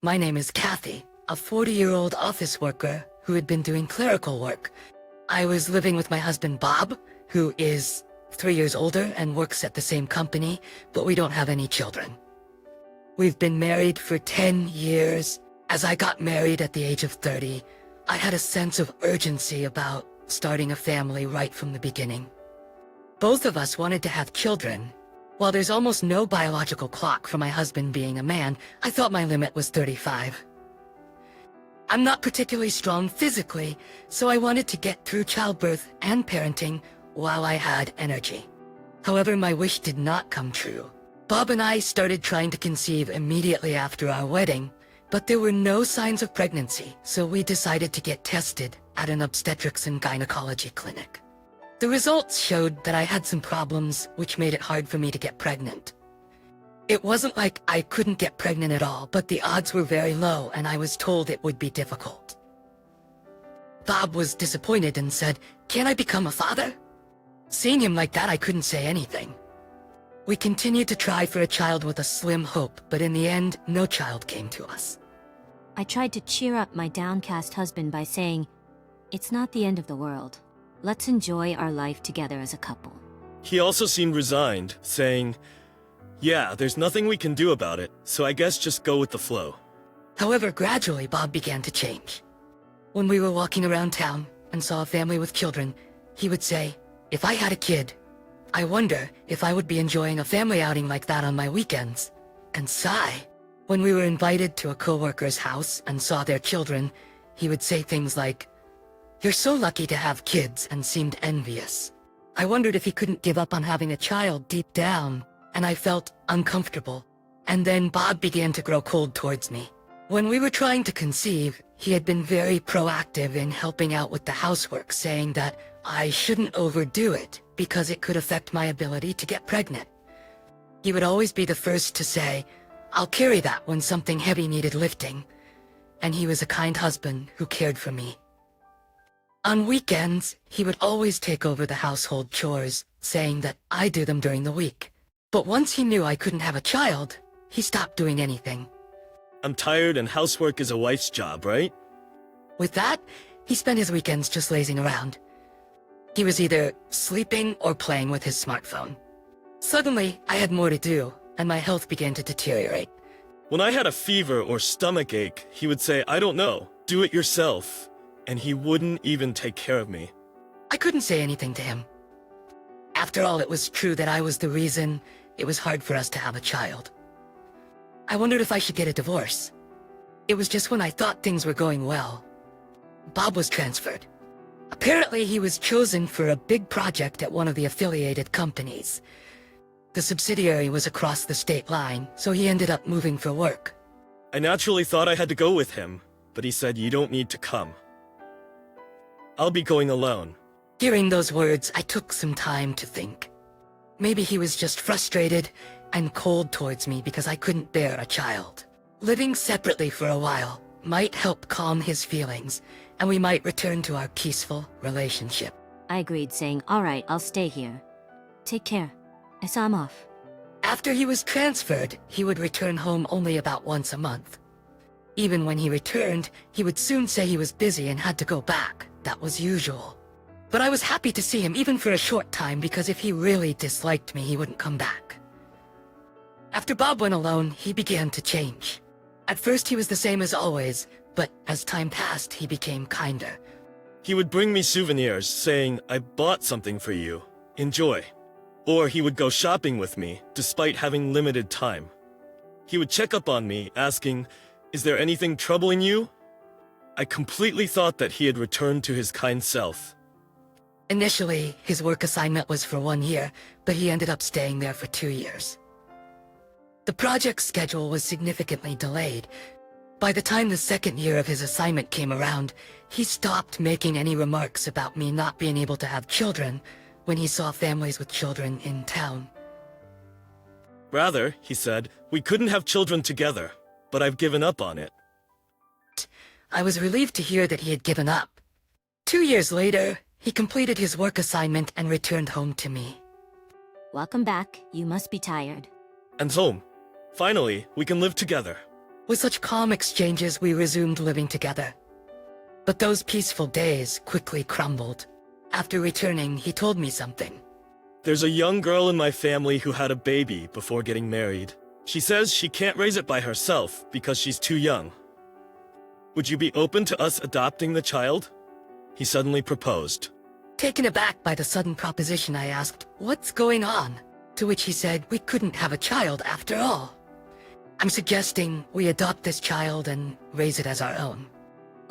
My name is Kathy, a 40-year-old office worker who had been doing clerical work. I was living with my husband Bob, who is 3 years older and works at the same company, but we don't have any children. We've been married for 10 years. As I got married at the age of 30, I had a sense of urgency about starting a family right from the beginning. Both of us wanted to have children. While there's almost no biological clock for my husband being a man, I thought my limit was 35. I'm not particularly strong physically, so I wanted to get through childbirth and parenting while I had energy. However, my wish did not come true. Bob and I started trying to conceive immediately after our wedding, but there were no signs of pregnancy, so we decided to get tested at an obstetrics and gynecology clinic. The results showed that I had some problems, which made it hard for me to get pregnant. It wasn't like I couldn't get pregnant at all, but the odds were very low and I was told it would be difficult. Bob was disappointed and said, "Can I become a father?" Seeing him like that, I couldn't say anything. We continued to try for a child with a slim hope, but in the end, no child came to us. I tried to cheer up my downcast husband by saying, "It's not the end of the world. Let's enjoy our life together as a couple." He also seemed resigned, saying, "Yeah, there's nothing we can do about it, so I guess just go with the flow." However, gradually Bob began to change. When we were walking around town and saw a family with children, he would say, "If I had a kid, I wonder if I would be enjoying a family outing like that on my weekends." And sigh. When we were invited to a coworker's house and saw their children, he would say things like, "You're so lucky to have kids," and seemed envious. I wondered if he couldn't give up on having a child deep down, and I felt uncomfortable. And then Bob began to grow cold towards me. When we were trying to conceive, he had been very proactive in helping out with the housework, saying that I shouldn't overdo it because it could affect my ability to get pregnant. He would always be the first to say, "I'll carry that," when something heavy needed lifting. And he was a kind husband who cared for me. On weekends, he would always take over the household chores, saying that I do them during the week. But once he knew I couldn't have a child, he stopped doing anything. I'm tired and housework is a wife's job, right? With that, he spent his weekends just lazing around. He was either sleeping or playing with his smartphone. Suddenly, I had more to do, and my health began to deteriorate. When I had a fever or stomach ache, he would say, "I don't know, do it yourself." And he wouldn't even take care of me. I couldn't say anything to him. After all, it was true that I was the reason it was hard for us to have a child. I wondered if I should get a divorce. It was just when I thought things were going well. Bob was transferred. Apparently, he was chosen for a big project at one of the affiliated companies. The subsidiary was across the state line, so he ended up moving for work. I naturally thought I had to go with him, but he said, "You don't need to come. I'll be going alone." Hearing those words, I took some time to think. Maybe he was just frustrated and cold towards me because I couldn't bear a child. Living separately for a while might help calm his feelings, and we might return to our peaceful relationship. I agreed, saying, "All right, I'll stay here. Take care." I saw him off. After he was transferred, he would return home only about once a month. Even when he returned, he would soon say he was busy and had to go back. That was usual. But I was happy to see him even for a short time, because if he really disliked me, he wouldn't come back. After Bob went alone, he began to change. At first he was the same as always, but as time passed, he became kinder. He would bring me souvenirs, saying, "I bought something for you. Enjoy." Or he would go shopping with me, despite having limited time. He would check up on me, asking, "Is there anything troubling you?" I completely thought that he had returned to his kind self. Initially, his work assignment was for 1 year, but he ended up staying there for 2 years. The project schedule was significantly delayed. By the time the second year of his assignment came around, he stopped making any remarks about me not being able to have children when he saw families with children in town. Rather, he said, "We couldn't have children together, but I've given up on it." I was relieved to hear that he had given up. 2 years later, he completed his work assignment and returned home to me. "Welcome back. You must be tired." And home. Finally, we can live together. With such calm exchanges, we resumed living together. But those peaceful days quickly crumbled. After returning, he told me something. There's a young girl in my family who had a baby before getting married. She says she can't raise it by herself because she's too young. Would you be open to us adopting the child? He suddenly proposed. Taken aback by the sudden proposition, I asked, "What's going on?" To which he said, "We couldn't have a child after all. I'm suggesting we adopt this child and raise it as our own."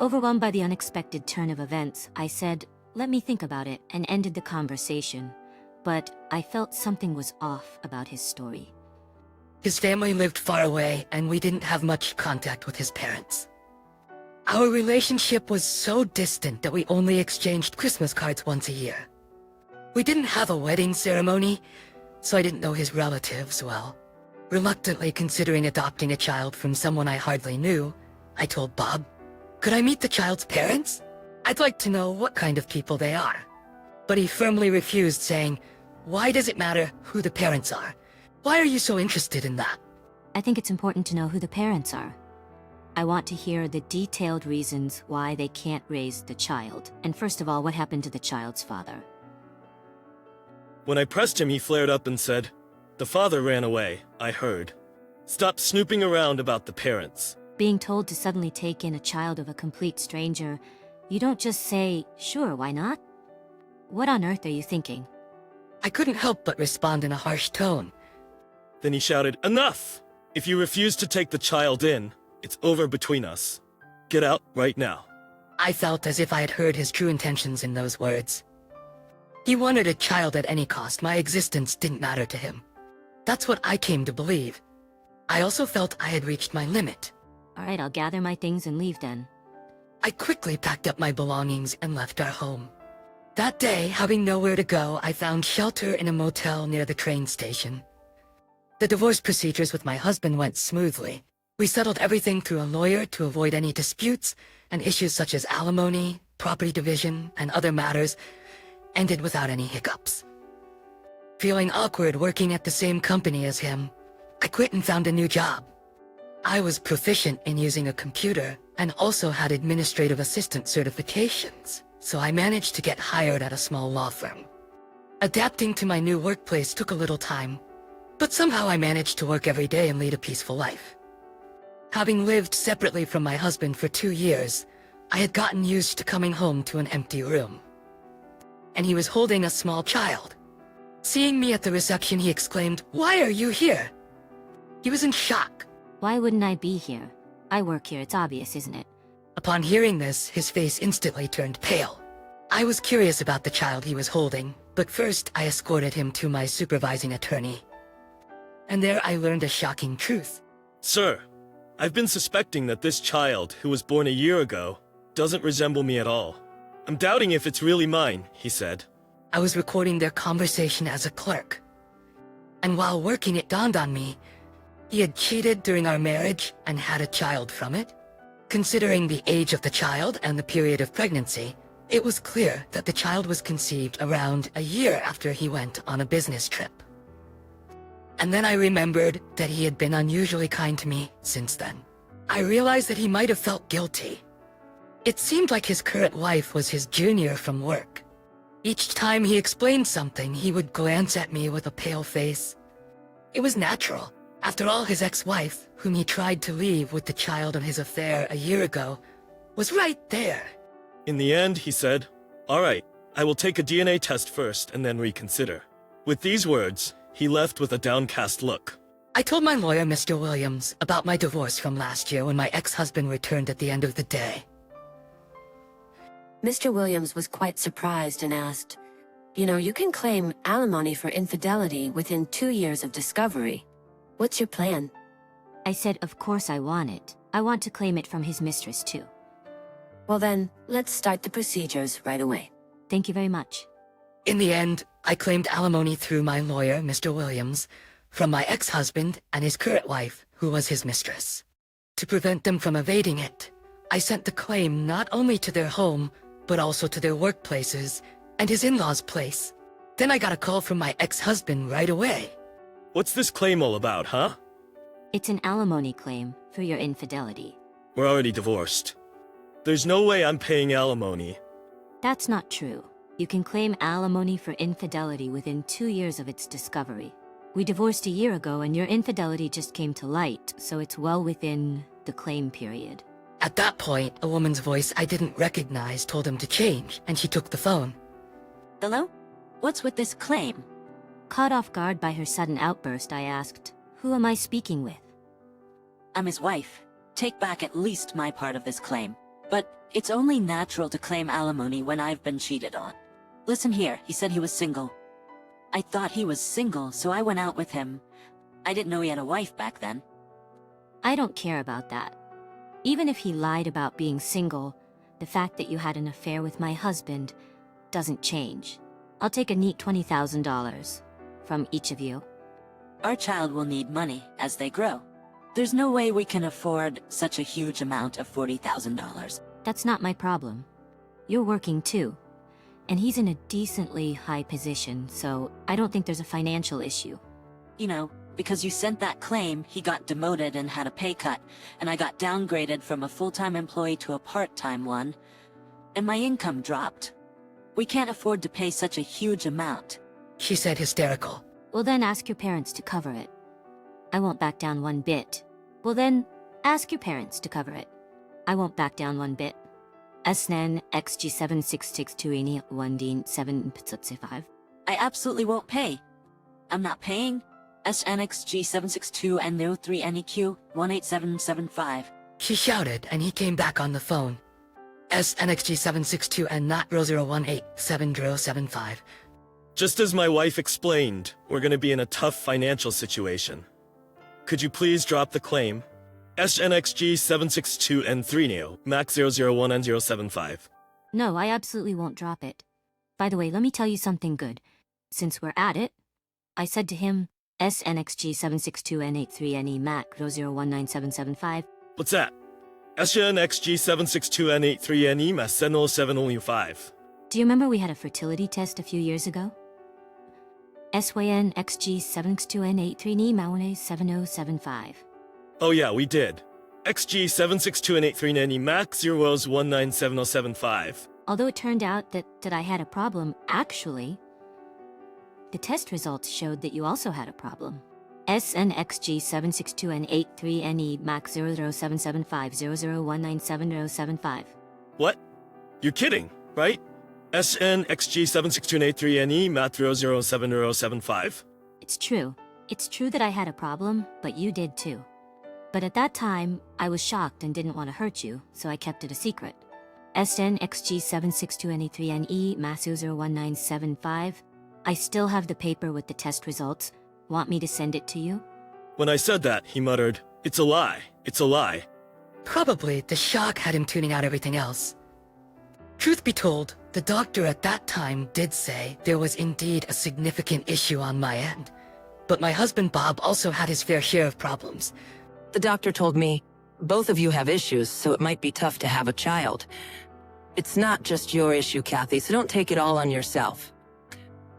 Overwhelmed by the unexpected turn of events, I said, "Let me think about it," and ended the conversation. But I felt something was off about his story. His family lived far away, and we didn't have much contact with his parents. Our relationship was so distant that we only exchanged Christmas cards once a year. We didn't have a wedding ceremony, so I didn't know his relatives well. Reluctantly considering adopting a child from someone I hardly knew, I told Bob, "Could I meet the child's parents? I'd like to know what kind of people they are." But he firmly refused, saying, "Why does it matter who the parents are? Why are you so interested in that?" I think it's important to know who the parents are. I want to hear the detailed reasons why they can't raise the child. And first of all, what happened to the child's father? When I pressed him, he flared up and said, "The father ran away, I heard. Stop snooping around about the parents." Being told to suddenly take in a child of a complete stranger, you don't just say, "Sure, why not?" What on earth are you thinking? I couldn't help but respond in a harsh tone. Then he shouted, "Enough! If you refuse to take the child in, it's over between us. Get out right now." I felt as if I had heard his true intentions in those words. He wanted a child at any cost. My existence didn't matter to him. That's what I came to believe. I also felt I had reached my limit. All right, I'll gather my things and leave then. I quickly packed up my belongings and left our home. That day, having nowhere to go, I found shelter in a motel near the train station. The divorce procedures with my husband went smoothly. We settled everything through a lawyer to avoid any disputes, and issues such as alimony, property division, and other matters ended without any hiccups. Feeling awkward working at the same company as him, I quit and found a new job. I was proficient in using a computer and also had administrative assistant certifications, so I managed to get hired at a small law firm. Adapting to my new workplace took a little time, but somehow I managed to work every day and lead a peaceful life. Having lived separately from my husband for 2 years, I had gotten used to coming home to an empty room. And he was holding a small child. Seeing me at the reception, he exclaimed, "Why are you here?" He was in shock. Why wouldn't I be here? I work here, it's obvious, isn't it? Upon hearing this, his face instantly turned pale. I was curious about the child he was holding, but first I escorted him to my supervising attorney. And there I learned a shocking truth. "Sir, I've been suspecting that this child, who was born a year ago, doesn't resemble me at all. I'm doubting if it's really mine," he said. I was recording their conversation as a clerk. And while working, it dawned on me, he had cheated during our marriage and had a child from it. Considering the age of the child and the period of pregnancy, it was clear that the child was conceived around a year after he went on a business trip. And then I remembered that he had been unusually kind to me since then. I realized that he might have felt guilty. It seemed like his current wife was his junior from work. Each time he explained something, he would glance at me with a pale face. It was natural. After all, his ex-wife, whom he tried to leave with the child of his affair a year ago, was right there. In the end, he said, "All right, I will take a DNA test first and then reconsider." With these words, he left with a downcast look. I told my lawyer, Mr. Williams, about my divorce from last year when my ex-husband returned at the end of the day. Mr. Williams was quite surprised and asked, "You can claim alimony for infidelity within 2 years of discovery. What's your plan?" I said, of course I want it. I want to claim it from his mistress too. "Well then, let's start the procedures right away." Thank you very much. In the end, I claimed alimony through my lawyer, Mr. Williams, from my ex-husband and his current wife, who was his mistress. To prevent them from evading it, I sent the claim not only to their home, but also to their workplaces and his in-laws' place. Then I got a call from my ex-husband right away. "What's this claim all about, huh?" It's an alimony claim for your infidelity. We're already divorced. There's no way I'm paying alimony. That's not true. You can claim alimony for infidelity within 2 years of its discovery. We divorced a year ago and your infidelity just came to light, so it's well within the claim period. At that point, a woman's voice I didn't recognize told him to change, and she took the phone. Hello? What's with this claim? Caught off guard by her sudden outburst, I asked, "Who am I speaking with?" I'm his wife. Take back at least my part of this claim. But it's only natural to claim alimony when I've been cheated on. Listen here, he said he was single. I thought he was single, so I went out with him. I didn't know he had a wife back then. I don't care about that. Even if he lied about being single, the fact that you had an affair with my husband doesn't change. I'll take a neat $20,000 from each of you. Our child will need money as they grow. There's no way we can afford such a huge amount of $40,000. That's not my problem. You're working too. And he's in a decently high position, so I don't think there's a financial issue. You know, because you sent that claim, he got demoted and had a pay cut, and I got downgraded from a full-time employee to a part-time one, and my income dropped. We can't afford to pay such a huge amount. She said, hysterical. Well then ask your parents to cover it. I won't back down one bit. Well then, ask your parents to cover it. I won't back down one bit. SNN XG7662 1D7 I absolutely won't pay. I'm not paying. SNXG762 and 03 NEQ 18775. She shouted, and he came back on the phone. SNXG762 and not 00187075. Just as my wife explained, we're gonna be in a tough financial situation. Could you please drop the claim? SNXG 762 and 3 Neo, MAX 001 and 075. No, I absolutely won't drop it. By the way, let me tell you something good. Since we're at it, I said to him, SNXG 762 N83NE MAC 0019775. What's that? SNXG 762 N83 NE MAX 705. Do you remember we had a fertility test a few years ago? SYN XG 762 N83NE MAC 7075. Oh yeah, we did. XG 762 and 83 NE MAX 0197075. Although it turned out that I had a problem, actually, the test results showed that you also had a problem. SNXG 762 and 83 NE MAX 00775 001977075. What? You're kidding, right? SNXG 762 and 83 NE MAX 00775. It's true. It's true that I had a problem, but you did too. But at that time, I was shocked and didn't want to hurt you, so I kept it a secret. SNXG762NE3NE MASU 01975. I still have the paper with the test results. Want me to send it to you? When I said that, he muttered, "It's a lie. It's a lie." Probably the shock had him tuning out everything else. Truth be told, the doctor at that time did say there was indeed a significant issue on my end. But my husband Bob also had his fair share of problems. The doctor told me, both of you have issues, so it might be tough to have a child. It's not just your issue, Kathy, so don't take it all on yourself.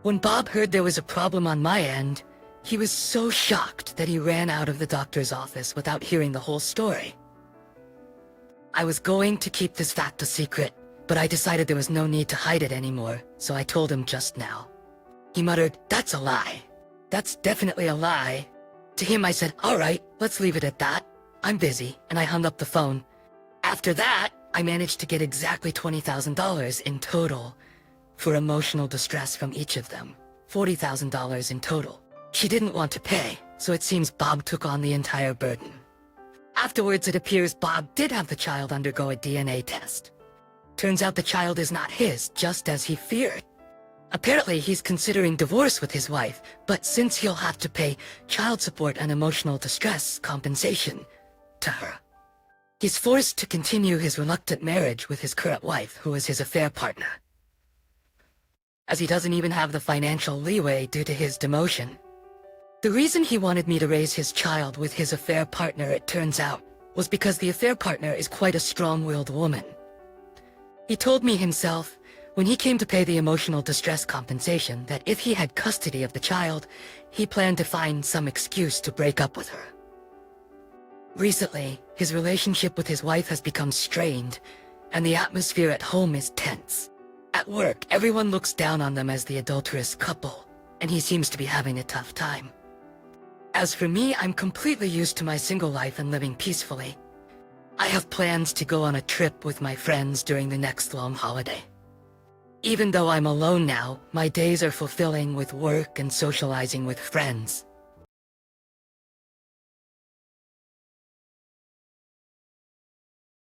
When Bob heard there was a problem on my end, he was so shocked that he ran out of the doctor's office without hearing the whole story. I was going to keep this fact a secret, but I decided there was no need to hide it anymore, so I told him just now. He muttered, "That's a lie. That's definitely a lie." To him I said, "All right, let's leave it at that. I'm busy," and I hung up the phone. After that, I managed to get exactly $20,000 in total for emotional distress from each of them. $40,000 in total. She didn't want to pay, so it seems Bob took on the entire burden. Afterwards, it appears Bob did have the child undergo a DNA test. Turns out the child is not his, just as he feared. Apparently, he's considering divorce with his wife, but since he'll have to pay child support and emotional distress compensation to her, he's forced to continue his reluctant marriage with his current wife, who is his affair partner. As he doesn't even have the financial leeway due to his demotion. The reason he wanted me to raise his child with his affair partner, it turns out, was because the affair partner is quite a strong-willed woman. He told me himself, when he came to pay the emotional distress compensation, that if he had custody of the child, he planned to find some excuse to break up with her. Recently, his relationship with his wife has become strained, and the atmosphere at home is tense. At work, everyone looks down on them as the adulterous couple, and he seems to be having a tough time. As for me, I'm completely used to my single life and living peacefully. I have plans to go on a trip with my friends during the next long holiday. Even though I'm alone now, my days are fulfilling with work and socializing with friends.